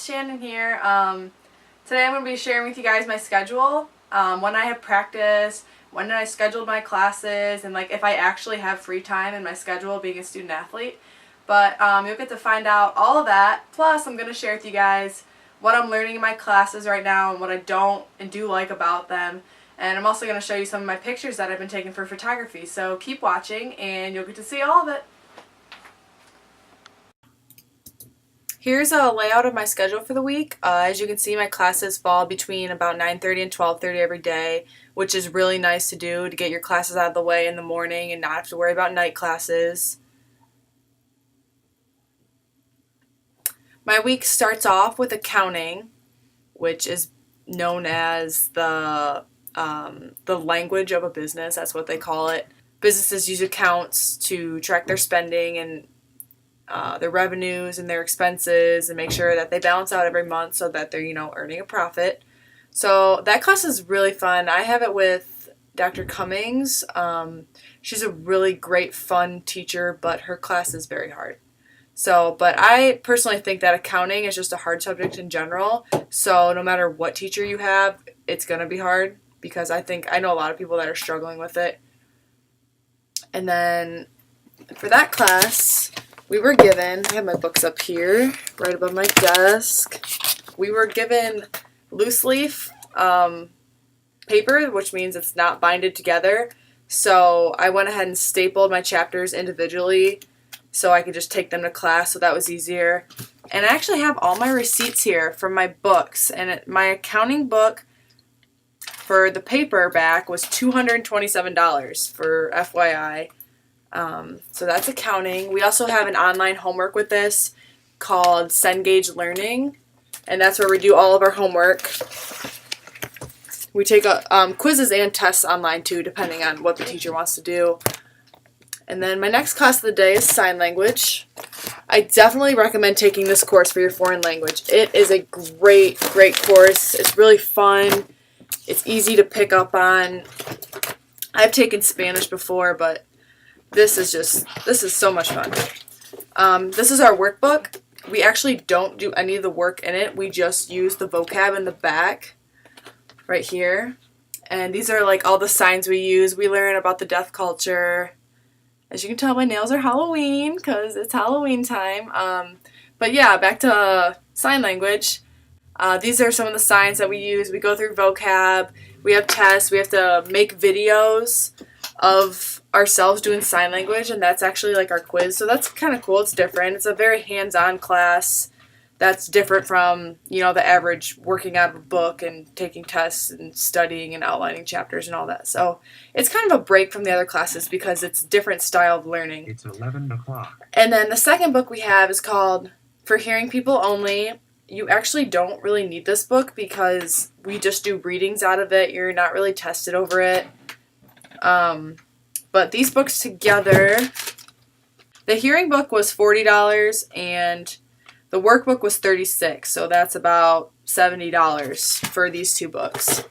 Shannon here. Today I'm going to be sharing with you guys my schedule, when I have practice, when I scheduled my classes, and like if I actually have free time in my schedule being a student athlete. But you'll get to find out all of that. Plus I'm going to share with you guys what I'm learning in my classes right now and what I don't and do like about them. And I'm also going to show you some of my pictures that I've been taking for photography. So keep watching and you'll get to see all of it. Here's a layout of my schedule for the week. As you can see, my classes fall between about 9:30 and 12:30 every day, which is really nice to do to get your classes out of the way in the morning and not have to worry about night classes. My week starts off with accounting, which is known as the language of a business. That's what they call it. Businesses use accounts to track their spending and their revenues and their expenses and make sure that they balance out every month so that they're, earning a profit. So that class is really fun. I have it with Dr. Cummings. She's a really great, fun teacher, but her class is very hard. But I personally think that accounting is just a hard subject in general. So no matter what teacher you have, it's going to be hard because I know a lot of people that are struggling with it. And then for that class, we were given, I have my books up here, right above my desk. We were given loose leaf paper, which means it's not binded together. So I went ahead and stapled my chapters individually so I could just take them to class, so that was easier. And I actually have all my receipts here from my books. And my accounting book for the paperback was $227 for FYI. So that's accounting. We also have an online homework with this called Cengage Learning, and that's where we do all of our homework. We take quizzes and tests online too, depending on what the teacher wants to do. And then my next class of the day is sign language. I definitely recommend taking this course for your foreign language. It is a great, great course. It's really fun. It's easy to pick up on. I've taken Spanish before, but this is so much fun. This is our workbook. We actually don't do any of the work in it. We just use the vocab in the back right here. And these are like all the signs we use. We learn about the deaf culture. As you can tell, my nails are Halloween because it's Halloween time. But yeah, back to sign language. These are some of the signs that we use. We go through vocab. We have tests. We have to make videos of ourselves doing sign language, and that's actually like our quiz. So that's kind of cool. It's different. It's a very hands-on class that's different from, the average working out of a book and taking tests and studying and outlining chapters and all that. So it's kind of a break from the other classes because it's a different style of learning. It's 11 o'clock. And then the second book we have is called For Hearing People Only. You actually don't really need this book because we just do readings out of it. You're not really tested over it. But these books together, the hearing book was $40 and the workbook was $36, so that's about $70 for these two books.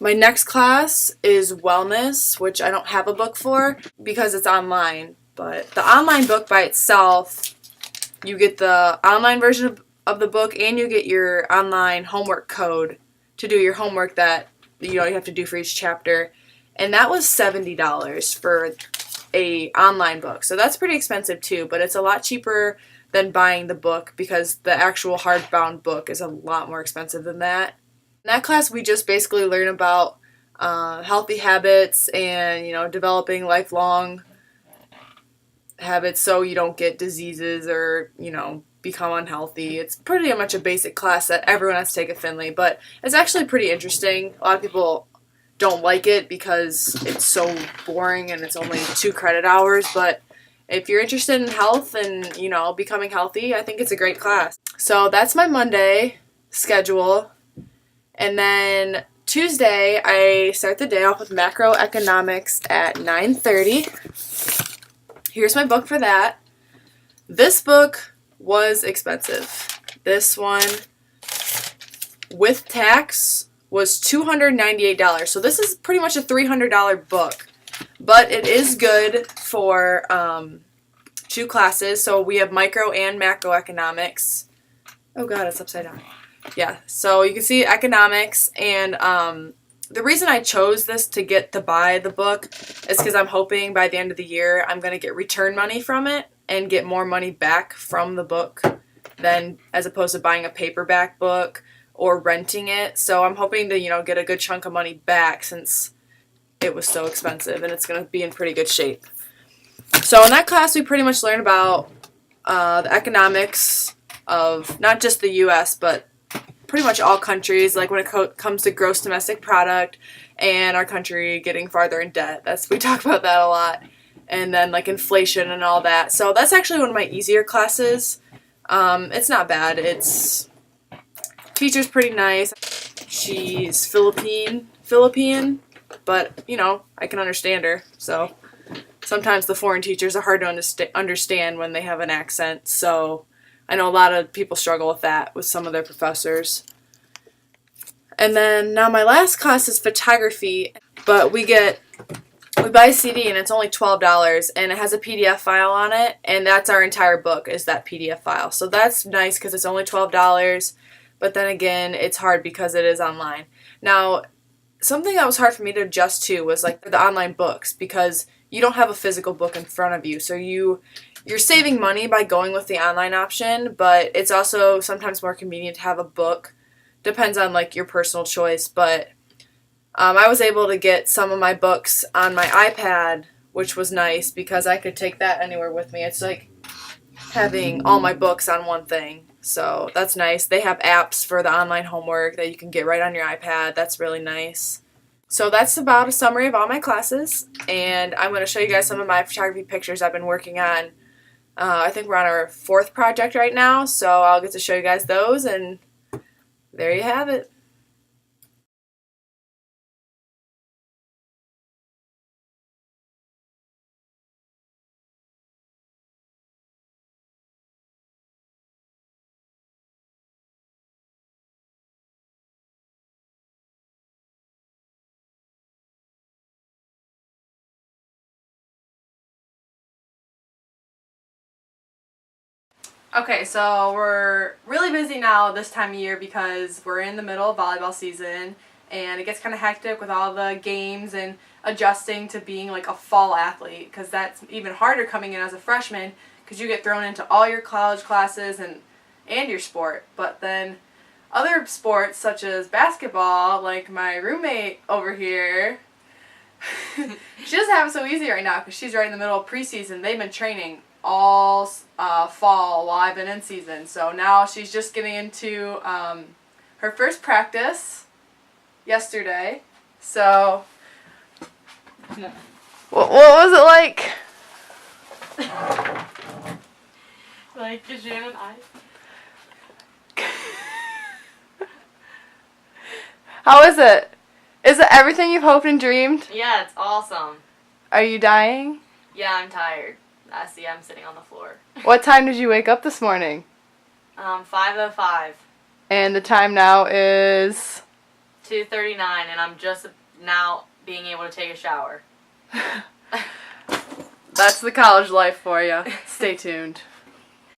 My next class is wellness, which I don't have a book for because it's online. But the online book by itself, you get the online version of the book and you get your online homework code to do your homework that you have to do for each chapter. And that was $70 for a online book. So that's pretty expensive too, but it's a lot cheaper than buying the book because the actual hardbound book is a lot more expensive than that. In that class, we just basically learn about healthy habits and, developing lifelong habits so you don't get diseases or, become unhealthy. It's pretty much a basic class that everyone has to take at Findlay, but it's actually pretty interesting. A lot of people don't like it because it's so boring and it's only 2 credit hours, but if you're interested in health and, becoming healthy, I think it's a great class. So that's my Monday schedule. And then Tuesday, I start the day off with macroeconomics at 9:30. Here's my book for that. This book was expensive. This one, with tax, was $298. So this is pretty much a $300 book. But it is good for 2 classes. So we have micro and macroeconomics. Oh god, it's upside down. Yeah, so you can see economics, and the reason I chose this to buy the book is because I'm hoping by the end of the year I'm going to get return money from it and get more money back from the book than as opposed to buying a paperback book or renting it. So I'm hoping to, get a good chunk of money back since it was so expensive and it's going to be in pretty good shape. So in that class we pretty much learned about the economics of not just the U.S., but pretty much all countries, like when it comes to gross domestic product and our country getting farther in debt. We talk about that a lot. And then like inflation and all that. So that's actually one of my easier classes. It's not bad. Teacher's pretty nice. She's Philippine, but I can understand her. So sometimes the foreign teachers are hard to understand when they have an accent. So I know a lot of people struggle with that with some of their professors. And then now my last class is photography, but we buy a CD and it's only $12 and it has a PDF file on it, and that's our entire book is that PDF file. So that's nice because it's only $12, but then again, it's hard because it is online. Now, something that was hard for me to adjust to was like the online books, because you don't have a physical book in front of you. So you're saving money by going with the online option, but it's also sometimes more convenient to have a book. Depends on like your personal choice, but I was able to get some of my books on my iPad, which was nice because I could take that anywhere with me. It's like having all my books on one thing, so that's nice. They have apps for the online homework that you can get right on your iPad. That's really nice. So that's about a summary of all my classes, and I'm going to show you guys some of my photography pictures I've been working on. I think we're on our 4th project right now, so I'll get to show you guys those, and there you have it. Okay, so we're really busy now this time of year because we're in the middle of volleyball season and it gets kind of hectic with all the games and adjusting to being like a fall athlete, because that's even harder coming in as a freshman because you get thrown into all your college classes and your sport. But then other sports such as basketball, like my roommate over here, she doesn't have it so easy right now because she's right in the middle of preseason. They've been training all fall while I've been in season. So now she's just getting into her first practice yesterday. So what was it like? Like the Shannon eye. How is it? Is it everything you've hoped and dreamed? Yeah, it's awesome. Are you dying? Yeah, I'm tired. See, I'm sitting on the floor. What time did you wake up this morning? 5:05. And the time now is 2:39, and I'm just now being able to take a shower. That's the college life for you. Stay tuned.